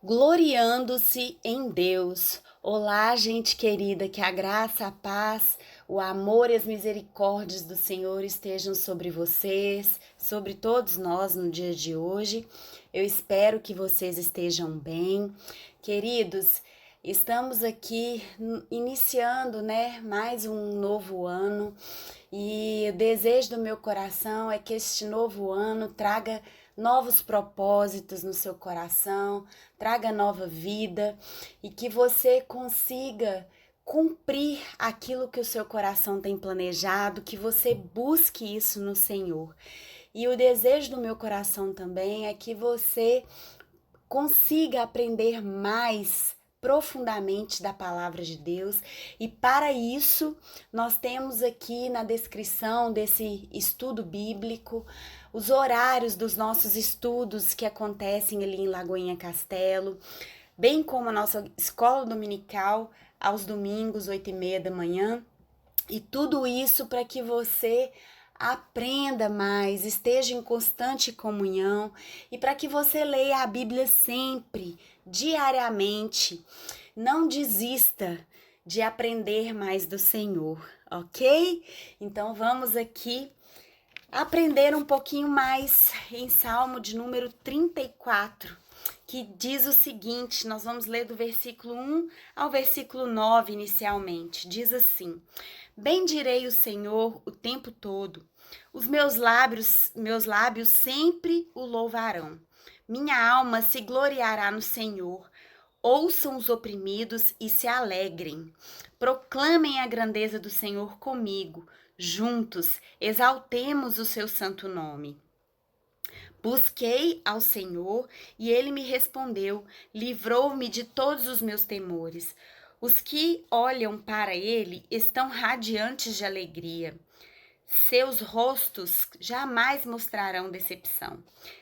Gloriando-se em Deus. Olá, gente querida, que a graça, a paz, o amor e as misericórdias do Senhor estejam sobre vocês, sobre todos nós no dia de hoje. Eu espero que vocês estejam bem. Queridos, estamos aqui iniciando, mais um novo ano e o desejo do meu coração é que este novo ano traga novos propósitos no seu coração, traga nova vida e que você consiga cumprir aquilo que o seu coração tem planejado, que você busque isso no Senhor. E o desejo do meu coração também é que você consiga aprender mais profundamente da palavra de Deus, e para isso nós temos aqui na descrição desse estudo bíblico os horários dos nossos estudos que acontecem ali em Lagoinha Castelo, bem como a nossa escola dominical aos domingos, 8h30 da manhã, e tudo isso para que você aprenda mais, esteja em constante comunhão e para que você leia a Bíblia sempre, diariamente. Não desista de aprender mais do Senhor, ok? Então vamos aqui aprender um pouquinho mais em Salmo de número 34, que diz o seguinte, nós vamos ler do versículo 1 ao versículo 9 inicialmente. Diz assim: Bendirei o Senhor o tempo todo. Os meus lábios sempre o louvarão. Minha alma se gloriará no Senhor. Ouçam os oprimidos e se alegrem. Proclamem a grandeza do Senhor comigo. Juntos exaltemos o seu santo nome. Busquei ao Senhor e ele me respondeu, livrou-me de todos os meus temores. Os que olham para ele estão radiantes de alegria. Seus rostos jamais mostrarão decepção.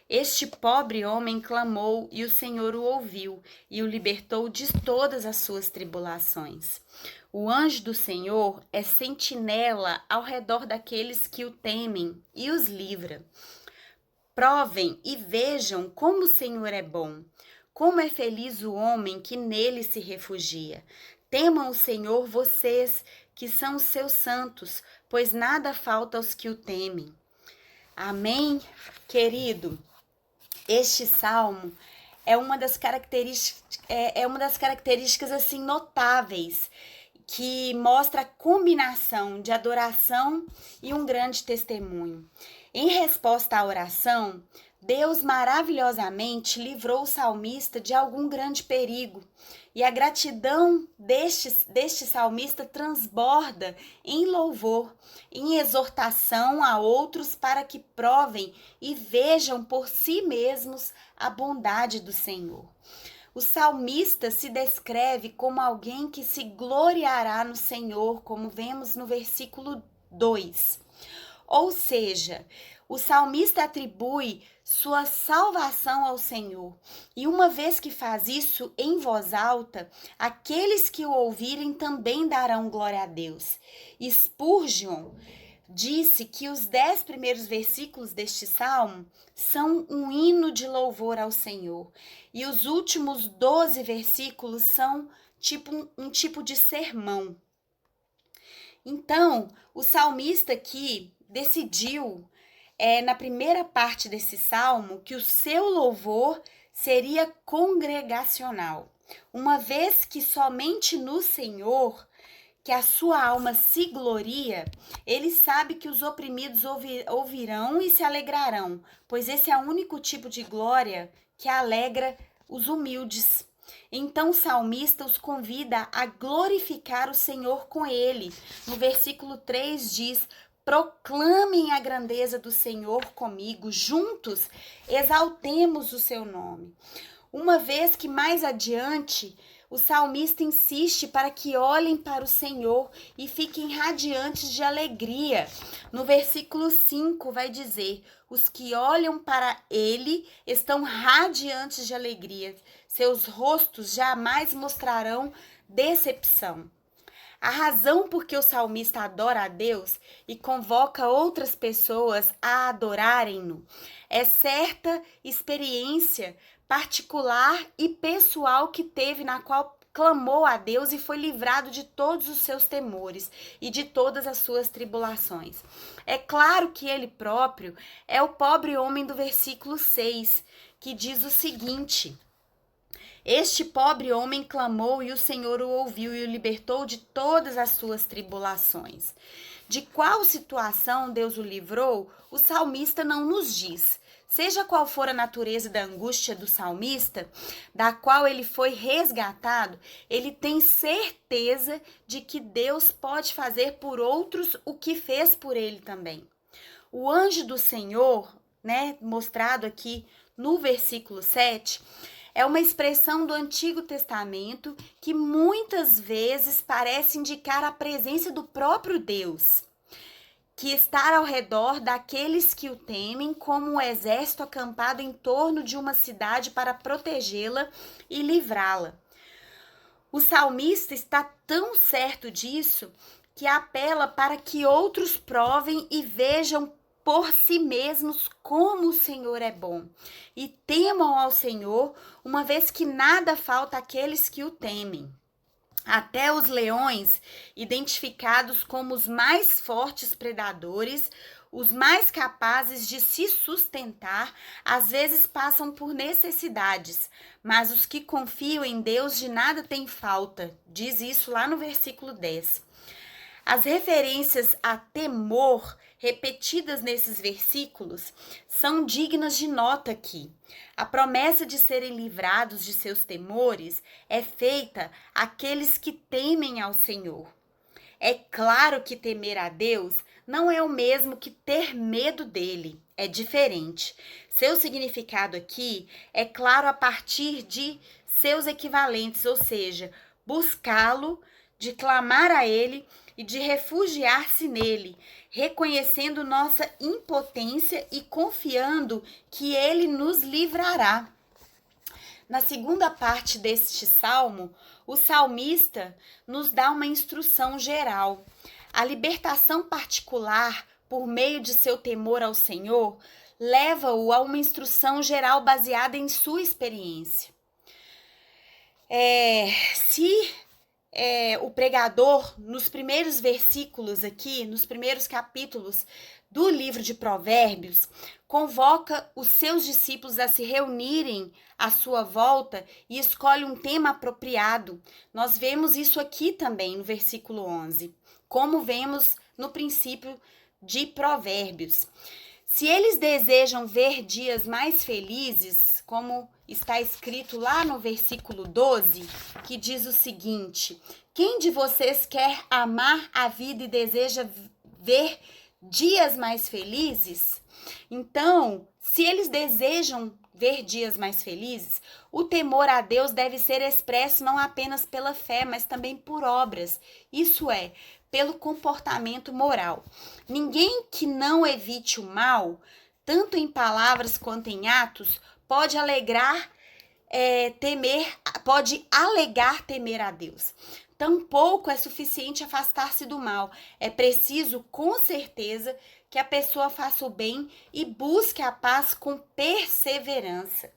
Este pobre homem clamou e o Senhor o ouviu e o libertou de todas as suas tribulações. O anjo do Senhor é sentinela ao redor daqueles que o temem e os livra. Provem e vejam como o Senhor é bom, como é feliz o homem que nele se refugia. Temam o Senhor vocês, que são os seus santos, pois nada falta aos que o temem. Amém? Querido, este salmo é uma das características assim notáveis, que mostra a combinação de adoração e um grande testemunho. Em resposta à oração, Deus maravilhosamente livrou o salmista de algum grande perigo. E a gratidão deste salmista transborda em louvor, em exortação a outros para que provem e vejam por si mesmos a bondade do Senhor. O salmista se descreve como alguém que se gloriará no Senhor, como vemos no versículo 2. Ou seja, o salmista atribui sua salvação ao Senhor. E uma vez que faz isso em voz alta, aqueles que o ouvirem também darão glória a Deus. Spurgeon disse que os 10 primeiros versículos deste salmo são um hino de louvor ao Senhor. E os últimos 12 versículos são um tipo de sermão. Então, o salmista aqui decidiu, na primeira parte desse salmo, que o seu louvor seria congregacional, uma vez que somente no Senhor que a sua alma se gloria, ele sabe que os oprimidos ouvirão e se alegrarão, pois esse é o único tipo de glória que alegra os humildes. Então o salmista os convida a glorificar o Senhor com ele. No versículo 3 diz: proclamem a grandeza do Senhor comigo, juntos exaltemos o seu nome. Uma vez que mais adiante o salmista insiste para que olhem para o Senhor e fiquem radiantes de alegria. No versículo 5 vai dizer: os que olham para ele estão radiantes de alegria. Seus rostos jamais mostrarão decepção. A razão por que o salmista adora a Deus e convoca outras pessoas a adorarem-no é certa experiência particular e pessoal que teve, na qual clamou a Deus e foi livrado de todos os seus temores e de todas as suas tribulações. É claro que ele próprio é o pobre homem do versículo 6, que diz o seguinte: este pobre homem clamou e o Senhor o ouviu e o libertou de todas as suas tribulações. De qual situação Deus o livrou, o salmista não nos diz. Seja qual for a natureza da angústia do salmista, da qual ele foi resgatado, ele tem certeza de que Deus pode fazer por outros o que fez por ele também. O anjo do Senhor, mostrado aqui no versículo 7, é uma expressão do Antigo Testamento que muitas vezes parece indicar a presença do próprio Deus, que está ao redor daqueles que o temem, como um exército acampado em torno de uma cidade para protegê-la e livrá-la. O salmista está tão certo disso que apela para que outros provem e vejam por si mesmos como o Senhor é bom e temam ao Senhor, uma vez que nada falta àqueles que o temem. Até os leões, identificados como os mais fortes predadores, os mais capazes de se sustentar, às vezes passam por necessidades, mas os que confiam em Deus de nada têm falta. Diz isso lá no versículo 10. As referências a temor repetidas nesses versículos são dignas de nota aqui. A promessa de serem livrados de seus temores é feita àqueles que temem ao Senhor. É claro que temer a Deus não é o mesmo que ter medo dele, é diferente. Seu significado aqui é claro a partir de seus equivalentes, ou seja, buscá-lo, de clamar a ele e de refugiar-se nele, reconhecendo nossa impotência e confiando que ele nos livrará. Na segunda parte deste salmo, o salmista nos dá uma instrução geral. A libertação particular, por meio de seu temor ao Senhor, leva-o a uma instrução geral baseada em sua experiência. O pregador, nos primeiros versículos aqui, nos primeiros capítulos do livro de Provérbios, convoca os seus discípulos a se reunirem à sua volta e escolhe um tema apropriado. Nós vemos isso aqui também no versículo 11, como vemos no princípio de Provérbios. Se eles desejam ver dias mais felizes, como está escrito lá no versículo 12, que diz o seguinte: quem de vocês quer amar a vida e deseja ver dias mais felizes? Então, se eles desejam ver dias mais felizes, o temor a Deus deve ser expresso não apenas pela fé, mas também por obras. Isso é, pelo comportamento moral. Ninguém que não evite o mal, tanto em palavras quanto em atos, pode alegar temer a Deus. Tampouco é suficiente afastar-se do mal. É preciso, com certeza, que a pessoa faça o bem e busque a paz com perseverança.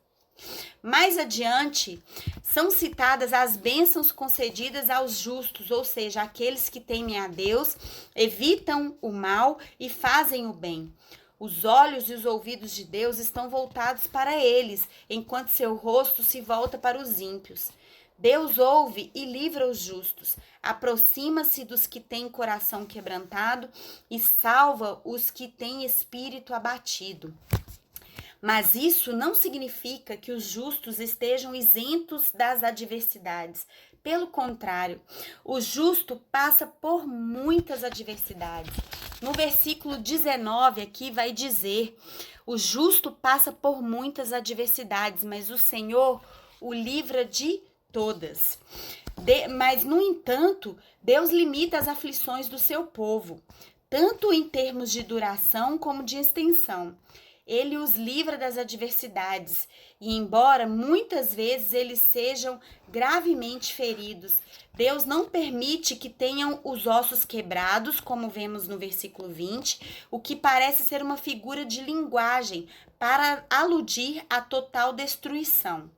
Mais adiante, são citadas as bênçãos concedidas aos justos, ou seja, aqueles que temem a Deus, evitam o mal e fazem o bem. Os olhos e os ouvidos de Deus estão voltados para eles, enquanto seu rosto se volta para os ímpios. Deus ouve e livra os justos, aproxima-se dos que têm coração quebrantado e salva os que têm espírito abatido. Mas isso não significa que os justos estejam isentos das adversidades. Pelo contrário, o justo passa por muitas adversidades. No versículo 19 aqui vai dizer: o justo passa por muitas adversidades, mas o Senhor o livra de todas. Mas, no entanto, Deus limita as aflições do seu povo, tanto em termos de duração como de extensão. Ele os livra das adversidades e, embora muitas vezes eles sejam gravemente feridos, Deus não permite que tenham os ossos quebrados, como vemos no versículo 20, o que parece ser uma figura de linguagem para aludir à total destruição.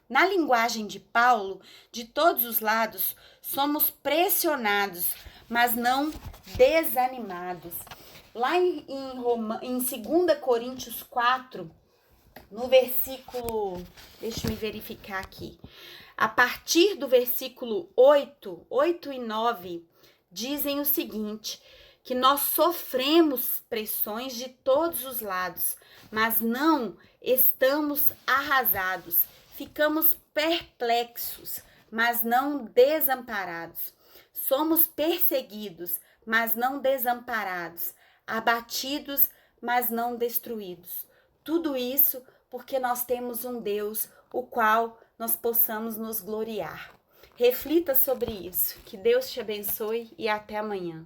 Na linguagem de Paulo, de todos os lados, somos pressionados, mas não desanimados. Lá em 2 Coríntios 4, no versículo, deixa eu verificar aqui, a partir do versículo 8 e 9, dizem o seguinte, que nós sofremos pressões de todos os lados, mas não estamos arrasados, ficamos perplexos, mas não desamparados. Somos perseguidos, mas não desamparados, abatidos, mas não destruídos. Tudo isso porque nós temos um Deus, o qual nós possamos nos gloriar. Reflita sobre isso. Que Deus te abençoe e até amanhã.